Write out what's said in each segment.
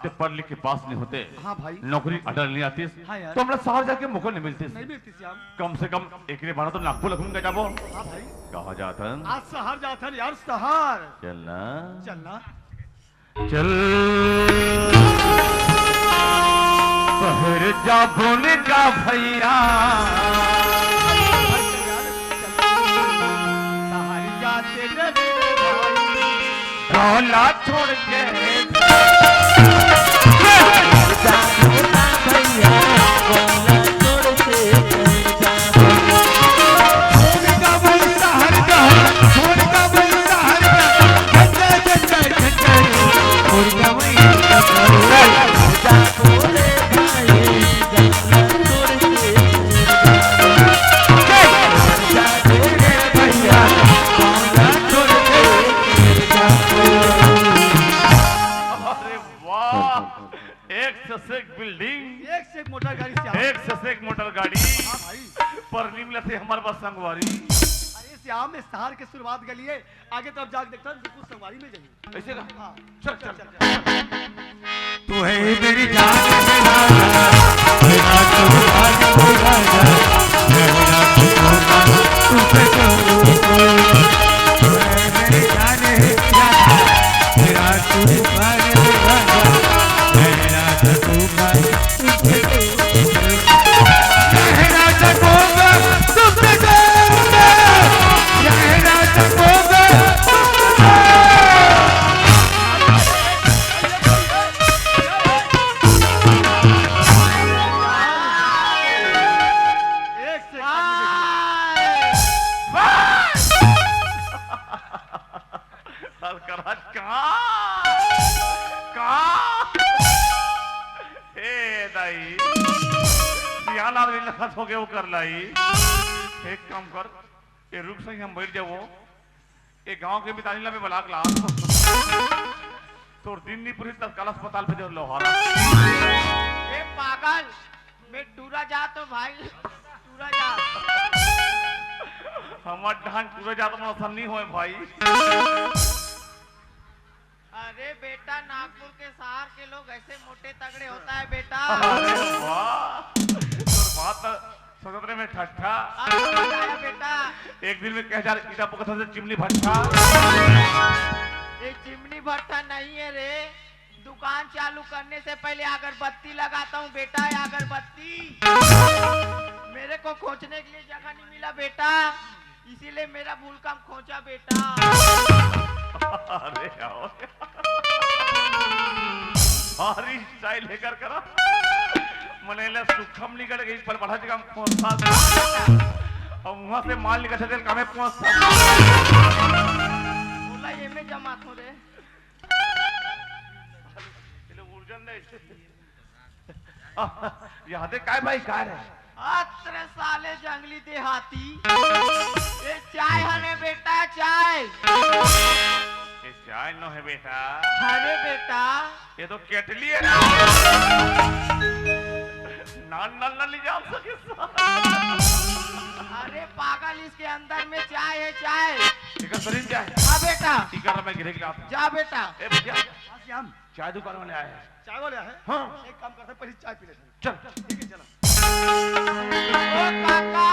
आपके पढ़ लिख के पास नहीं होते। हाँ भाई। नौकरी अटल नहीं आती। हाँ यार। तो हमरा शहर जाके मौका नहीं मिलती। नहीं मिलती श्याम। कम से कम एक रे बार तो नागपुर लखूंगा जाबो। हाँ भाई। कहा जाता आज शहर जाता यार शहर। चलना चलना। चल शहर जाबोन का भैया शहर जाते डोला छोड़ के बिल्डिंग एक से एक मोटर गाड़ी श्याम। एक से एक मोटर गाड़ी। हाँ भाई। पर निमले थे हमारे पास संगवारी। अरे श्याम में शहर के शुरुआत के लिए आगे तब जाके देखता हूँ कुछ संगवारी में जाइए। ऐसे का? हाँ। चल चल चल। तू है मेरी जान मेरा तू आज होगा मेरा तुझसे तू है मेरी जान मेरा तू आज होगा मेरा तू हो गया वो कर लाई। एक काम कर ये रुक सही हम बैठ जाओ ये गांव के बितानीला में बलाक ला तो दिन नहीं पूरी तत्काल अस्पताल पे जो लोहारा। ए पागल मैं टूरा जा तो भाई टूरा जा हमार ढान टूरा जा तो आसान नहीं होए भाई। अरे बेटा नागपुर के शहर के लोग ऐसे मोटे तगड़े होता है बेटा। अरे वाह बात समुद्र में ठट्ठा बेटा। एक दिन में कह जा ईटा पकड़ से चिमनी भट्ठा। ये चिमनी भट्ठा नहीं है रे दुकान चालू करने से पहले अगरबत्ती लगाता हूँ बेटा अगरबत्ती। मेरे को खोचने के लिए जगह नहीं मिला बेटा इसीलिए मेरा भूल काम खोचा बेटा। अरे भारी स्टाइल लेकर करा मनेला सुखम निकल गई पर बढ़ा जगह पहुंचता और वहां से माल निकल चल कामे पहुंचता बोला ये में जमा तो रे चलो उर्जन दे याद है काय भाई काय रे अत्र साले जंगली देहाती ये चाय हने बेटा चाय। ये चाय नो है बेटा। अरे बेटा ये तो केटली है ना नान नान नान ले जा सके। अरे पागल इसके अंदर में चाय है चाय। ठीक है सरीन चाय। हाँ बेटा ठीक है मैं गिरे गिरा जा बेटा। ए भैया श्याम चाय दुकान वाले आए हैं। चाय वाले है। हाँ एक काम करते पहले चाय पी लेते हैं। चल ठीक है चलो। ओ काका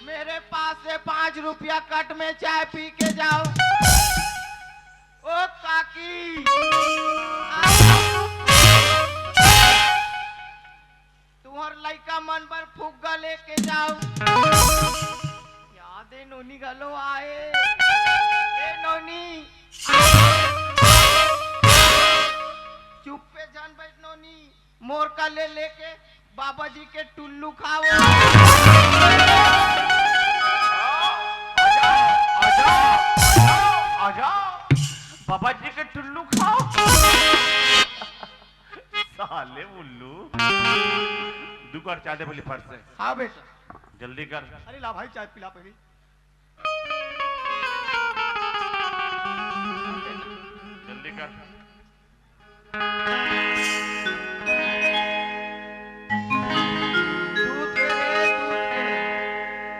मेरे पास से 5 रुपया कट में चाय पी के जाओ। ओ काकी तुम्हार लड़का मन पर फुग्गा लेके जाओ। याद है नोनी गलो आए ए नोनी चुप पे जान बैठ नोनी मोर का ले लेके बाबा जी के टुल्लू खाओ। आजा बाबा जी के टुल्लू खाओ। साले उल्लू दुकान चाय दे बोली फट से। हाँ बेटा जल्दी कर। अरे ला भाई चाय पिला पहले। जल्दी कर। दूध के रे दूध के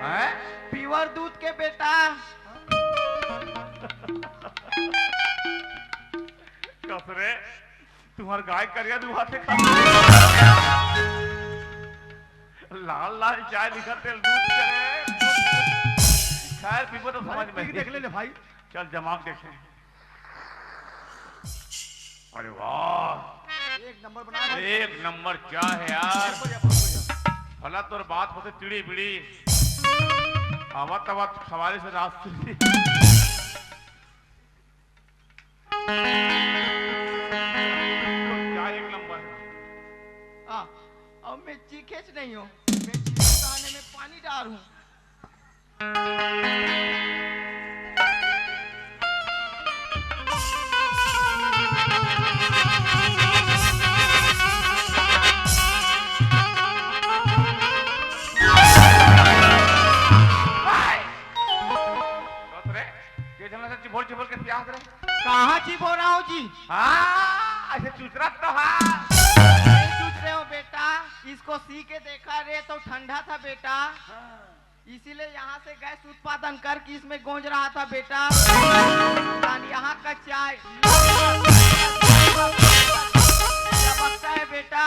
हैं? प्योर दूध के बेटा। कसरे तुम्हार गाय करिया दू हाथे लाल लाल चाय लिखा तेल दूध करे खैर पीपो तो समझ में देख ले भाई। चल जमाक देखे। अरे वाह एक नंबर बना भाई। एक नंबर क्या है यार। भला तोर बात होते चिड़ी बिड़ी आवत आवत सवारी से रास्ते क्या एक नंबर है। अब मैं चीखेच नहीं हूँ, मैं दाने में पानी डाल हूँ। चिबोल के प्यास रहे कहाँ चिबो रहा हूँ जी? हाँ ऐसे चूचरा तो हाँ नहीं चूच रहे हो बेटा, इसको सी के देखा रे तो ठंडा था बेटा, इसीलिए यहाँ से गैस उत्पादन करके इसमें गूंज रहा था बेटा। यहाँ का चाय चमकता है बेटा।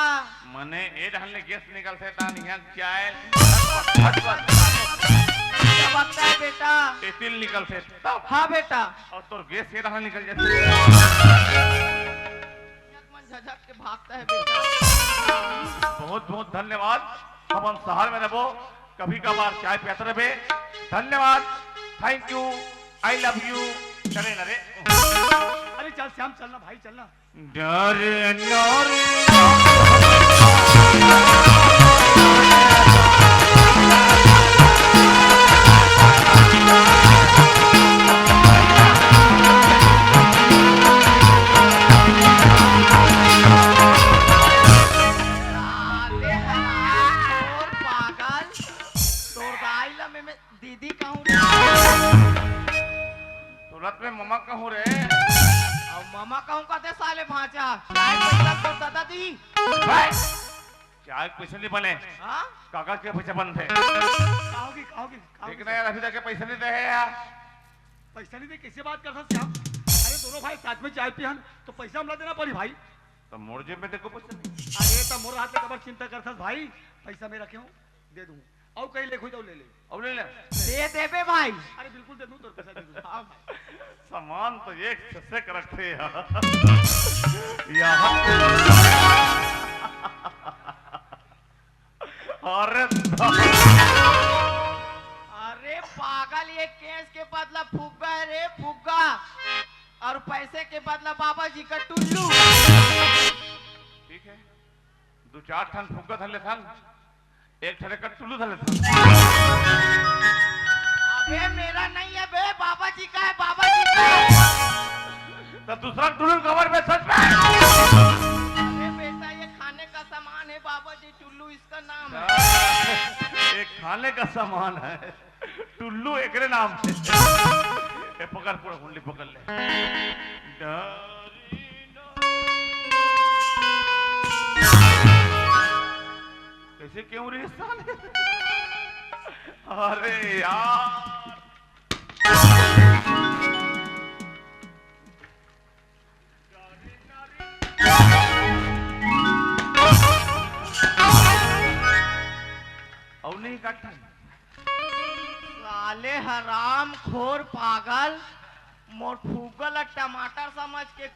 मने ए ढलने गैस निकलते तान यहाँ चाय चमकता है बेटा। एथिल निकलते तब हाँ बेटा। और तो गैस ये ढलने निकल जाते मन झझक के भागता है बेटा। बहुत बहुत धन्यवाद। अब हम शहर में रहो कभी कभार चाय पियाते रहे। धन्यवाद, thank you, I love you. चले न रे। अरे चल श्याम चलना भाई चलना। डर दीदी कहूँ तुरंत में ममा कहूँ रे। अब मामा कहूँ कहते साले भांचा चाय पैसा तो दादा दी चाय पैसे नहीं बने हाँ कागज के पैसे बंद थे। कहोगी देखना यार अभी तक के पैसे नहीं दे यार। पैसा नहीं दे कैसे बात करता श्याम? अरे दोनों भाई साथ में चाय पियन तो पैसा हमला देना पड़ी भाई। तो मोर जेब में देखो पैसे अरे तो मोर हाथ में कबर चिंता करता भाई, पैसा मैं रखे हूँ दे दूँ और कहीं ले खुद ले ले अब ले ले दे देबे भाई। अरे बिल्कुल दे दूँ तो पैसा दे दूँ। हाँ भाई सामान तो एक से रखते यहाँ अरे अरे पागल ये केस के बदला फुग्गा है रे फुग्गा, और पैसे के बदला बाबा जी का टुल्लू। ठीक है दो चार ठन फुग्गा थले थन एक ठरे का टुल्लू थले थन। अबे मेरा नहीं है बे, बाबा जी का है, बाबा जी का है। तो दूसरा टुल्लू कवर में सच में अरे बेटा ये खाने का सामान है, बाबा जी टुल्लू इसका नाम है। एक खाने का सामान है टुल्लू एकरे नाम से। ए पकड़ पूरा कुंडली पकड़ ले। कैसे क्यों रे साले? अरे यार और नहीं काटता साले हराम खोर पागल मोर फूगल और टमाटर समझ के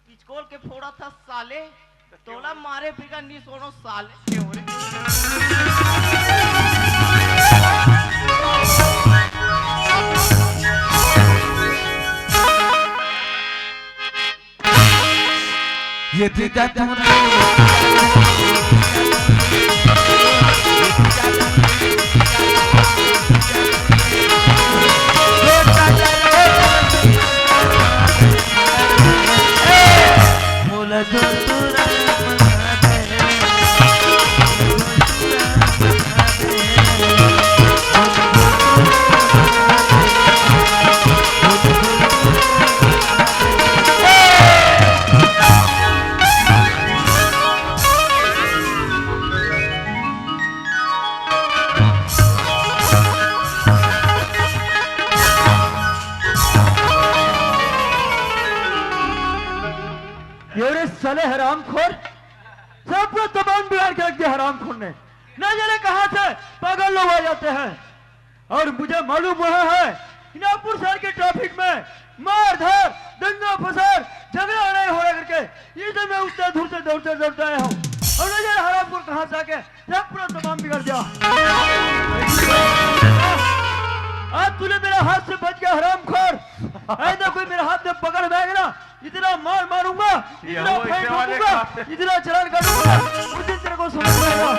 पिचकोल के फोड़ा था साले, तोला मारे बिगा नहीं सोनो साले। क्यों रे? ये दीदा तूने जो तुरा क्यों रे साले हरामखोर, सब पूरा तमाम बिगाड़ के रख दिया हरामखोर ने। न जाने कहां से पागल लोग आ जाते हैं। और मुझे मालूम हुआ है नागपुर शहर के ट्रैफिक में मारधार, दंगा फसाद, झगड़ा नहीं हो रहा करके ये मैं उतना दूर से दौड़ते आया हूँ। और न जाने हरामखोर कहां से आके सब पूरा तमाम बिगड़ दिया। आज तूने मेरे हाथ से बच गया हरामखोर। ऐसा कोई मेरे हाथ में पकड़ बैग ना, इतना मार मारूंगा, इतना फाइट मारूंगा, इतना चलान काटूंगा, उस दिन तेरे को समझ में आएगा।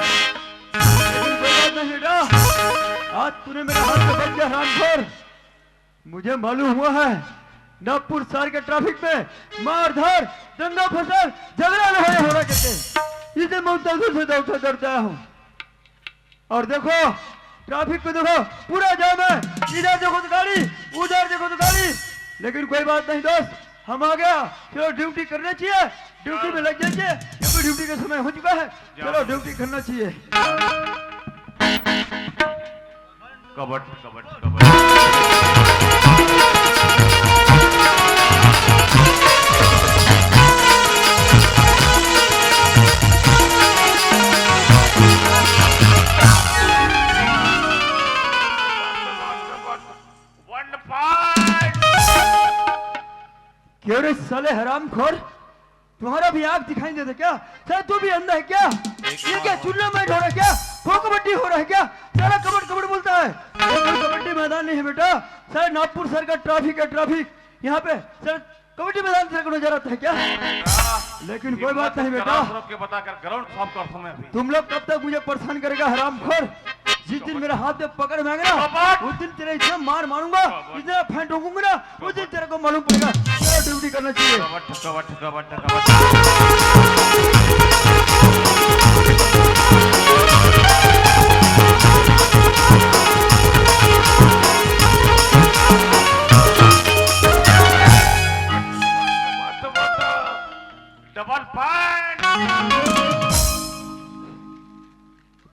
लेकिन कोई बात नहीं बेटा, आज तूने मेरे हाथ से बच गया हरामखोर। मुझे मालूम हुआ है नागपुर शहर के ट्रैफिक में मारधार, दंगा फसाद, झगड़ा नहीं हो रहा करके इसे मैं उतना दूर से दौड़ते आया हूँ। और देखो ट्रैफिक को देखो पूरा जाम है, इधर देखो तो गाड़ी, उधर देखो तो गाड़ी। लेकिन कोई बात नहीं दोस्त, हम आ गया, चलो ड्यूटी करना चाहिए, ड्यूटी में लग जाइए क्योंकि ड्यूटी का समय हो चुका है। चलो ड्यूटी करना चाहिए। कबट कबट कबट क्यों रे साले हरामखोर, तुम्हारा भी आग दिखाई देता क्या? शायद तू भी अंधा है क्या? ये क्या टूर्नामेंट हो रहा है क्या? खो कबड्डी हो रहा है क्या? सारा कबड्डी कबड्डी बोलता है। ये कोई कबड्डी मैदान नहीं है बेटा, शायद नागपुर शहर का ट्रैफिक है। ट्रैफिक यहाँ पे सर कबड्डी मैदान से नजर आता है क्या? लेकिन कोई बात नहीं बेटा, बताकर ग्राउंड साफ करता हूं मैं अभी। तुम लोग कब तक मुझे परेशान करेगा हरामखोर? जिस दिन मेरे हाथ में पकड़ मांगेगा उस दिन तेरे इतना मार मारूंगा, इतना फैंट होंगे ना, उस दिन तेरे को मालूम पड़ेगा। चलो ड्यूटी करना चाहिए। कबट कबट कबट कबट डबल पॉइंट।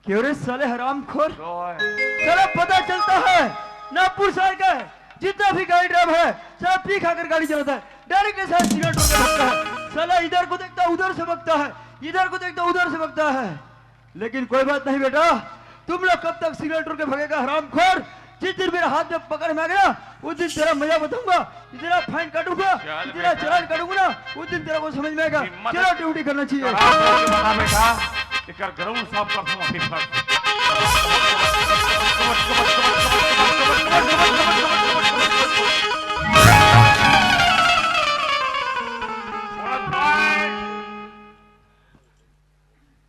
क्यों रे साले हरामखोर, चलो पता चलता है नागपुर शहर का है जितना भी गाड़ी ड्राइवर है साला पी खाकर गाड़ी चलाता है, डायरेक्ट के साथ सिगरेट होकर भगता है। साला इधर को देखता उधर से भगता है, इधर को देखता उधर से भगता है। लेकिन कोई बात नहीं बेटा, तुम लोग कब तक सिगरेट के भगेगा हरामखोर? जिस दिन मेरे हाथ में पकड़ में आएगा उस दिन तेरा मजा बताऊंगा, इतना फाइन काटूंगा, इतना चलान काटूंगा ना, उस दिन तेरा को समझ में आएगा। चलो ड्यूटी करना चाहिए। बता बेटा, एक ग्राउंड साफ करता हूं अभी फर्स्ट।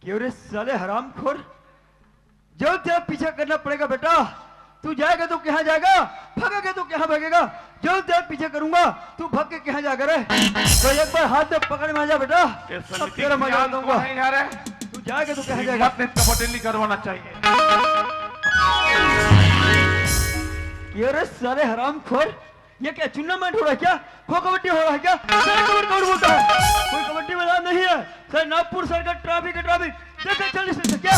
क्यों रे साले हरामखोर, जो तेरा पीछा करना पड़ेगा बेटा। तू जाएगा तो कहां जाएगा, भागेगा तो कहां भागेगा। जो तेरा पीछे करूंगा तू भाग के कहां जाएगा रे? तो एक बार हाथ में पकड़ में आ जा बेटा, अब तेरा मजा दूंगा। तू जाएगा तो कहां जाएगा? कबड्डी नहीं करवाना चाहिए। क्यों रे साले हरामखोर, ये क्या टूर्नामेंट हो रहा है क्या? खो कबड्डी हो रहा है क्या? कबड्डी कौन बोलता है? कोई कबड्डी मैदान नहीं है सर, नागपुर शहर का ट्रैफिक है। ट्रैफिक देखते चल से क्या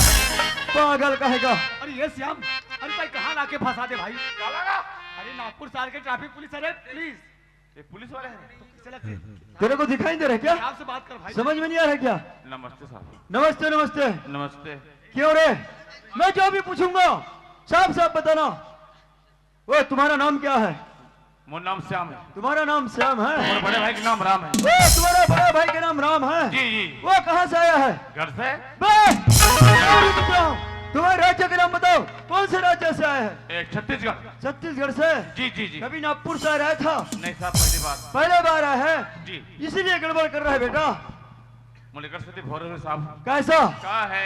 पागल कहेगा। अरे ये श्याम, अरे भाई कहाँ लाके फंसा दे भाई? अरे नागपुर शहर के ट्रैफिक पुलिस, अरे प्लीज ये पुलिस वाले हैं। तो किसे लगते हैं? तेरे को दिखाई दे रहा है क्या? आपसे बात कर भाई। समझ में नहीं आ रहा है क्या? नमस्ते साहब। नमस्ते नमस्ते। नमस्ते। क्यों रे, मैं जो भी पूछूंगा साफ साफ बताना। वो तुम्हारा नाम क्या है? मेरा नाम श्याम है। तुम्हारा नाम श्याम है? और बड़े भाई का नाम राम है। वो तुम्हारा बड़ा भाई का नाम राम है? जी जी। वो कहाँ से आया है? घर से। तुम्हारे राज्य का नाम बताओ, कौन से राज्य से आया है? छत्तीसगढ़। छत्तीसगढ़ से? जी जी जी। कभी नागपुर से आया था? नहीं साहब, पहली बार। पहले बार आया है जी। इसीलिए गड़बड़ कर रहा है बेटा। मुलेकर से भोरे साहब कैसा? क्या है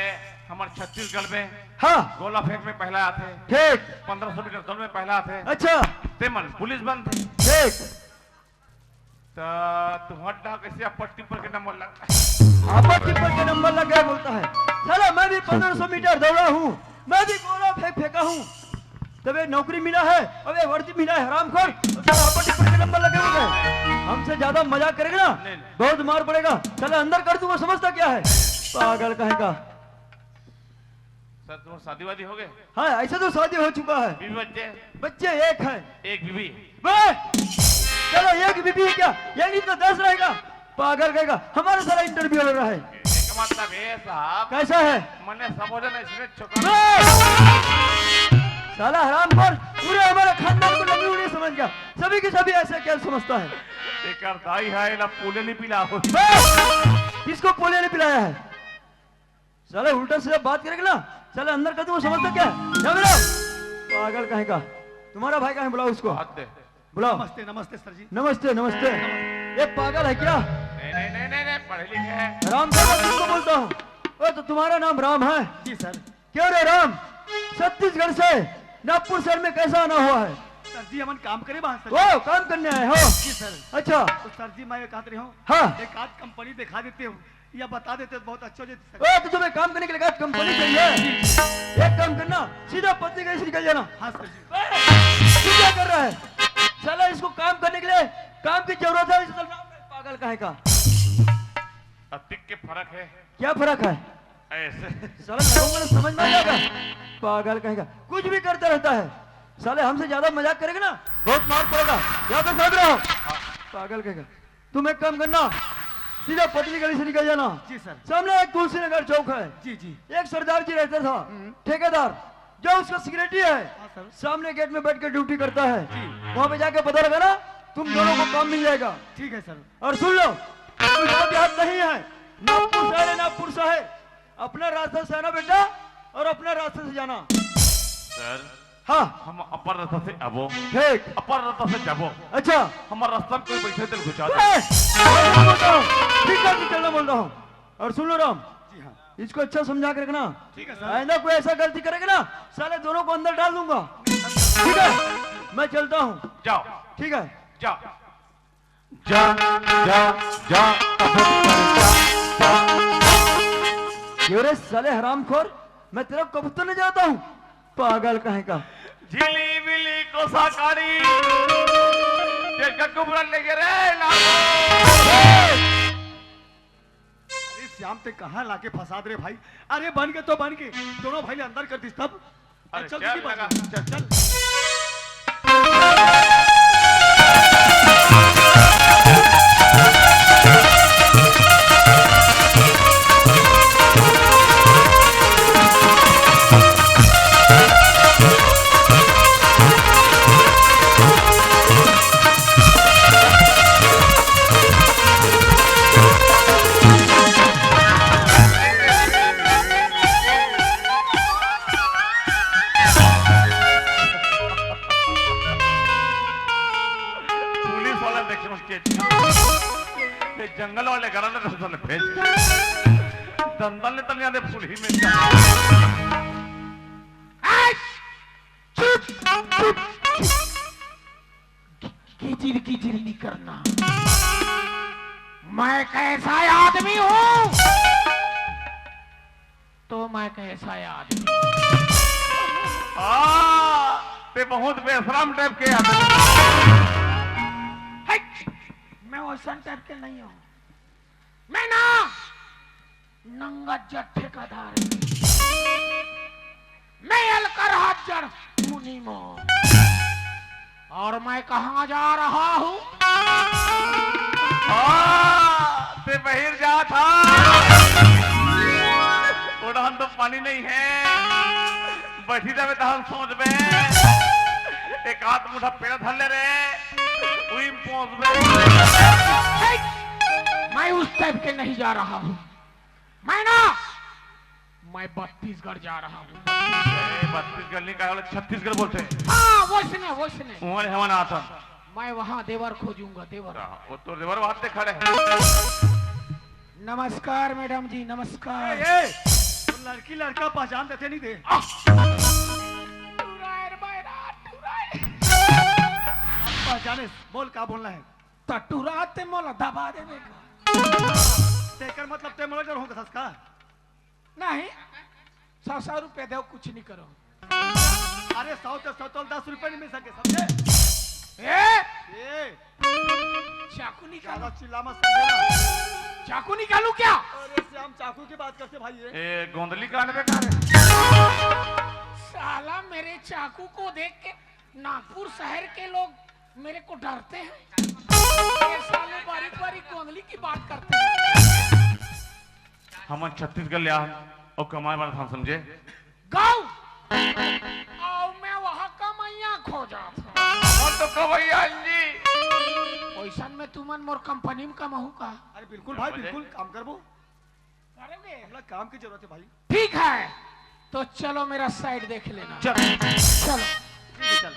हमारे छत्तीसगढ़ में हाँ गोला फेंक में पहला आते, ठीक। 1500 मीटर दौड़ में पहला आते। अच्छा तेमन पुलिस बंद थे। ठीक। तो तुम्हारा कैसे पट्टी पर के नंबर लगा? आपा टिप्पर के नंबर लग गया बोलता है। साला मैं भी 1500 मीटर दौड़ा हूँ, मैं भी गोला फेंका हूँ, तब नौकरी मिला है, अब ये वर्दी मिला है हरामखोर। साला आपा टिप्पर के नंबर लगे हुए हैं। हमसे ज्यादा मजाक करेगा ना बहुत मार पड़ेगा। साला अंदर कर दूंगा, समझता क्या है पागल कहेगा। सर तुम्हारी शादी वादी हो गए? हाँ ऐसा तो शादी हो चुका है। बीवी बच्चे? बच्चे एक है। एक बीवी। चलो एक बीबी है क्या? यानी तो 10 रहेगा। पागल कहेगा हमारा सारा इंटरव्यू हो रहा है। इसका मतलब ये साहब कैसा है मैंने सबोजन इसलिए चुका साला हरामखोर पूरे हमारे खानदान को लंगड़ी उड़ी समझ गया। सभी के सभी ऐसे क्या समझता है? एक दाई है ना पूले नहीं पिला हो किसको पोलियो ने पिलाया है? साले उल्टा सीधा बात करेगा ना साले अंदर का तुम समझता क्या? जा मेरा पागल कहेगा। तुम्हारा भाई कहाँ है? बुलाओ उसको हाथ दे। बुलाओ। नमस्ते नमस्ते सर जी। नमस्ते नमस्ते। ये पागल है क्या? नहीं नहीं नहीं नहीं, नहीं पढ़े लिखे हैं। राम साहब किसको बोलता हूँ? ओ तो तुम्हारा नाम राम है? जी सर। क्यों रे राम छत्तीसगढ़ से नागपुर शहर में कैसा आना हुआ है? सर जी हम काम करे वहाँ सर। ओ काम करने आए हो? जी सर। अच्छा तो सर जी मैं कहते रही हूँ हाँ। एक आध कंपनी दिखा देते हूँ या बता देते तो बहुत अच्छा हो जाते सर। ओ तो तुम्हें काम करने के लिए कंपनी चाहिए? एक काम करना सीधा पत्नी कैसे निकल जाना। हाँ सर जी। तू क्या कर रहा है? साला इसको काम करने के लिए काम की जरूरत है। इस पागल काहे का? अतिक के फर्क है क्या फर्क है? ऐसे साला लोगों को समझ में आएगा? पागल कहेगा कुछ भी करता रहता है। साले हमसे ज्यादा मजाक करेगा ना बहुत मार पड़ेगा। यहाँ पे समझ रहा हो? पागल कहेगा। तुम एक काम करना सीधा पतली गली से निकल जाना। जी सर। सामने एक तुलसी नगर चौक है। जी जी। एक सरदार जी रहता था ठेकेदार जो उसका सिक्योरिटी है हाँ सर। सामने गेट में बैठ के ड्यूटी करता है। वहां पे जाके पता लगा ना तुम दोनों को काम मिल जाएगा। ठीक है सर। और सुन लो कोई गाँव देहात नहीं है। नागपुर शहर है नागपुर शहर। अपना रास्ता से आना बेटा और अपना रास्ते से जाना। सर हाँ हम अपर रास्ता से अबो ठीक। अपर रास्ता से जाबो अच्छा हमारा रास्ता में कोई बैठे दिल घुसा दे। ठीक है चलना बोल रहा हूँ। और सुन लो राम जी हाँ। इसको अच्छा समझा के रखना। ठीक है सर। आइंदा कोई ऐसा गलती करेगा ना साले दोनों को अंदर डाल दूंगा। ठीक है मैं चलता हूँ। जाओ ठीक है जाओ जा जा जा क्यों रे साले हरामखोर मैं तेरा कबूतर नहीं जाता हूँ। पागल कहे का। झिली बिली को साकारी ये गगुबरा लेके रे लालो। अरे श्याम ते कहाँ लाके फसाद रे भाई। अरे बन के तो बन के दोनों भाई ने अंदर कर दी तब। अरे चल क्या किसी लगा? बात नहीं। चल पुलिस वाला देखे उसके ये जंगल वाले घर ने तो भेज दंदल ने तनिया दे पुलिस में कीचिर कीचिर नहीं करना। मैं कैसा आदमी हूँ तो मैं कैसा आदमी। ते बहुत बेशरम टाइप के आदमी। मैं वैसा टाइप के नहीं हूँ। मैं ना नंगा जट्ठे का धार। मैं अलकर हजर मुनि मो। और मैं कहाँ जा रहा हूँ? ते बहिर जा था उड़ान तो पानी नहीं है बैठी जावे तो हम सोच में एक हाथ मुठा पेड़ धर ले रे वही पहुंच में। मैं उस टाइप के नहीं जा रहा हूँ। मैं छत्तीसगढ़ जा रहा हूँ। छत्तीसगढ़ नहीं कहा छत्तीसगढ़ बोलते हैं। हाँ वैसने उमर हेवन आता मैं वहाँ देवर खोजूंगा। देवर वो तो देवर वहां से खड़े हैं। नमस्कार मैडम जी नमस्कार। तो लड़की लड़का पहचान देते नहीं थे। पहचाने बोल क्या बोलना है। टटुराते मोला दबा देने का तेकर मतलब ते मर्डर होगा सस्का नहीं। 100 रुपए दो कुछ नहीं करो। अरे 100 से 100 10 रुपए नहीं मिल सके समझे। ए चाकू निकालो। ज्यादा चिल्ला मत समझे। चाकू निकालू क्या? अरे श्याम चाकू की बात करते भाई ये गोंदली कान पे कहा है साला मेरे चाकू को देख के नागपुर शहर के लोग मेरे को डरते हैं। ये साले बारीक बारीक गोंगली की बात करते हैं। हम छत्तीसगढ़ लिया और कमाए वाला था समझे। गाँव आओ मैं वहाँ का मैया खो जाता। और तो कवैया जी पैसा में तुमन मोर कंपनी में कमाऊ का। अरे बिल्कुल भाई बिल्कुल काम करबो। करोगे? हमरा काम की जरूरत है भाई। ठीक है तो चलो मेरा साइड देख लेना। चल चलो ठीक है चल।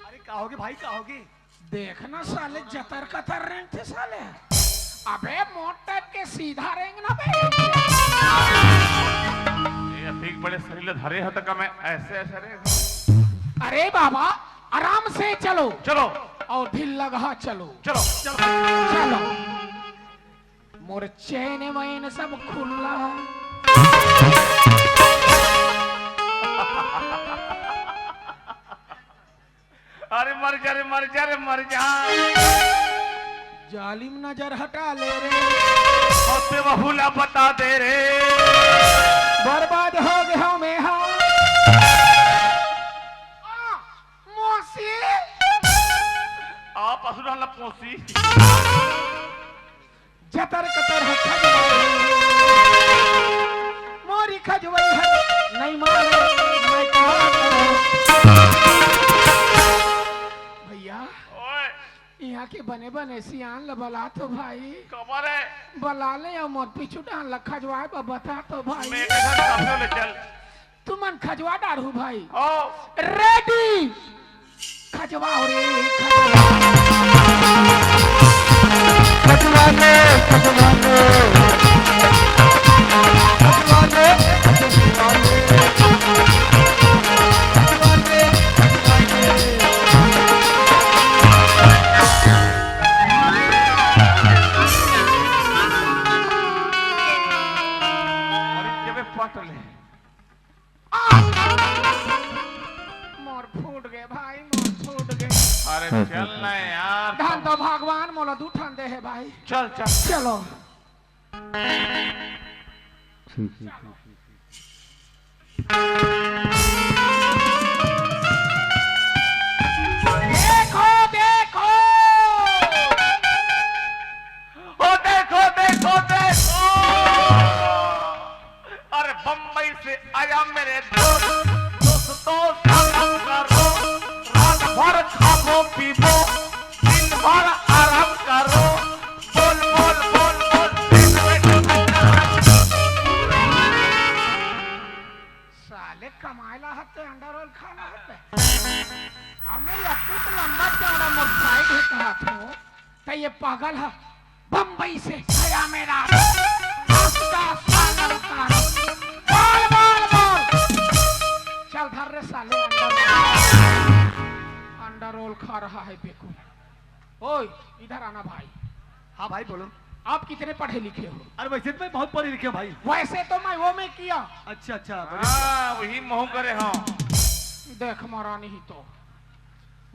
अरे कहोगे भाई कहोगे? देखना साले जतर कतर रेंग थे साले। अबे मोट टाइप के सीधा रेंग ना बे। ये ठीक बड़े सरीले धरे हैं तक मैं ऐसे ऐसे रे। अरे बाबा आराम से चलो चलो और ढील लगा चलो। चलो चलो मोर चैन मैन सब खुला। अरे मर जा रे मर जा रे मर जा। जालिम नजर हटा ले रे। और से बहुला बता दे रे। बर्बाद हो गया मैं हाँ। मौसी आप असुर न पोसी। जतर कतर है खजवाई। मोरी खजवाई है नहीं मारे मैं क्या करूं। भैया ओए यहाँ के बने बने सियान बला तो भाई कमर है बला ले और मोर पीछू डाल ला खजवाए पर बता तो भाई। मैं के साथ काफियों ले चल। तुमन खजवा डालू भाई। ओ रेडी खजवाओ रे खजवा। अरे जब पट ले। मोर फूट गए भाई मोर फूट गए। अरे चल ना यार। धान तो भगवान मोला दू ठन दे है भाई। चल चल चलो देखो देखो ओ देखो देखो देखो। अरे बम्बई से आया मेरे दोस्तों काम करो। रात भर खाओ पीबो दिन भर आराम करो। बोल बोल बोल बोल। साले कमायला हते अंडा रोल खाना हते। हमें यत्ती तो लंबा चौड़ा मोर साइड है कहा था। तो ये पागल है बम्बई से आया मेरा रास्ता सागर का। बोल बोल बोल चल धर रे साले अंडा रोल खा रहा है बेकू। ओए इधर आना भाई। हाँ भाई बोलो। आप कितने पढ़े लिखे हो? अरे वैसे तो मैं बहुत पढ़े लिखे हूँ भाई। वैसे तो मैं वो में किया। अच्छा अच्छा हाँ वही मोह करे हाँ। देख महारानी ही तो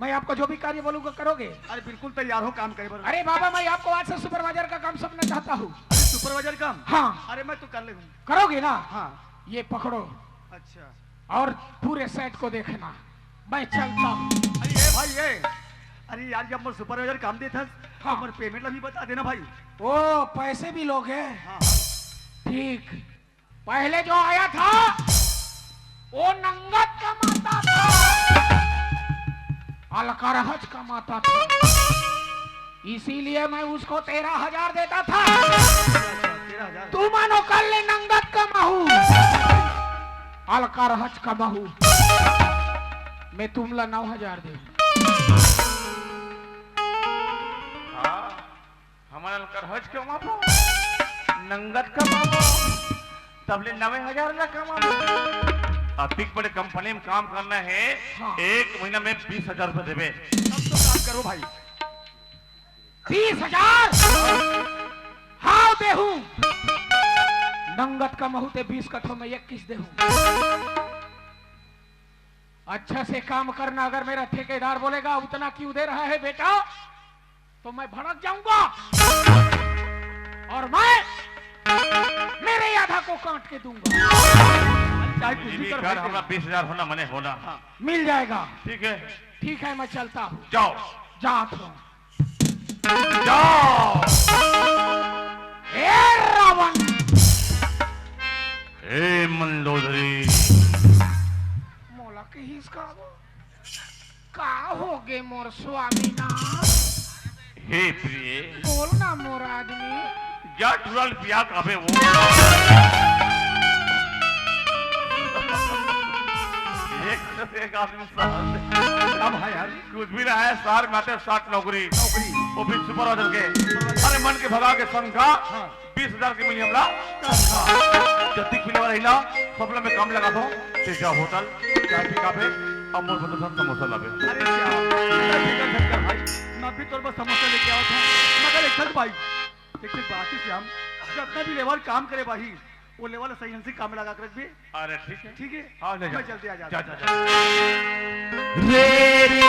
मैं आपको जो भी कार्य बोलूंगा करोगे? अरे बिल्कुल तैयार हो काम करे बरो। अरे बाबा मैं आपको आज से सुपरवाइजर का काम सौंपना चाहता हूँ। अरे सुपरवाइजर काम? हाँ अरे मैं तो कर लूंगा। करोगे ना? हाँ ये पकड़ो अच्छा। और पूरे सेट को देखना। मैं चलता हूँ। अरे ये भाई ये अरे यार जब मैं सुपरवाइजर काम देता हाँ। तो पेमेंट भी बता देना भाई। ओ पैसे भी लोग हैं। हाँ ठीक पहले जो आया था वो नंगत कमाता था अलकारहज कमाता था इसीलिए मैं उसको 13,000 देता था। 13,000। तू मानो कल ले नंगत कमाहू अलकारहज कमाहू मैं तुमला 9,000 दे। हमारा करहज क्यों मापो नंगत का मापो तबले 90,000 ना कमाओ। अधिक बड़े कंपनी में काम करना है। हाँ। एक महीना में 20,000 रुपए देवे। अब तो काम करो भाई। 20,000 हाँ देहू नंगत का महूते 20 कठों में 21 देहू। अच्छा से काम करना। अगर मेरा ठेकेदार बोलेगा उतना क्यों दे रहा है बेटा तो मैं भड़क जाऊंगा और मैं मेरे आधा को काट के दूंगा। चाहे कुछ ये भी भी कर कर हमरा 20,000 होना मने होना। मिल जाएगा। ठीक है ठीक है, मैं चलता हूँ। जाओ जात हूँ। जाओ। ए रावण, ए मंदोदरी, मोला के हिसका का हो गे मोर स्वामी ना। हे प्रिय बोल ना मोर आदमी। क्या टुरल पिया काबे वो एक आदमी साहब अब है यार कुछ भी रहा है सार माते 60 नौकरी वो भी सुपरवाइजर के अरे मन के भगा के संघा 20,000 की मिली हमरा जत्ती पीने वाला हिला सबला में काम लगा दो तेजा होटल चाय पी काबे अब मोर बंदो सब समोसा लावे अरे क्या भाई मैं भी तोर पर समोसा लेके आओ था मगर एक भाई एक बात है श्याम जितना भी लेबर काम करे भाई वो लेवल सही से काम लगा कर रख भी। अरे ठीक है ठीक है हाँ ले जा मैं जल्दी आ जा जाता जा रे